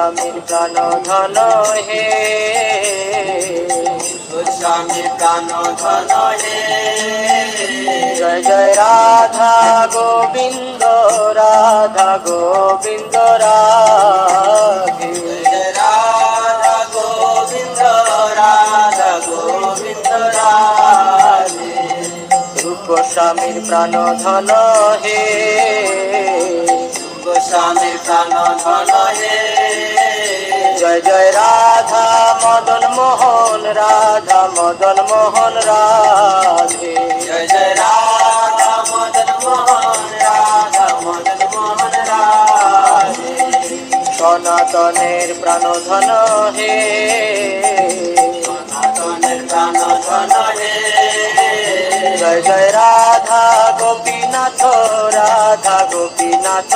গোস্বামীর প্রাণ ধন হে, গোস্বামীর প্রাণ ধন হে। জয় জয় রাধা গোবিন্দ, রাধা গোবিন্দ রাধে। জয় রাধা গোবিন্দ, রাধা গোবিন্দ রাধে। রূপ গোস্বামীর প্রাণ ধন হে, গোস্বামীর প্রাণ ধন হে। জয় জয় রাধা মদন মোহন, রাধা মদন মোহন রাধে। জয় জয় রাধা মদন মোহন, রাধা মদন মোহন রাধে। সনাতনের প্রাণ ধন হে, সনাতনের প্রাণ ধন হে। জয় জয় রাধা গোপীনাথ, রাধা গোপীনাথ।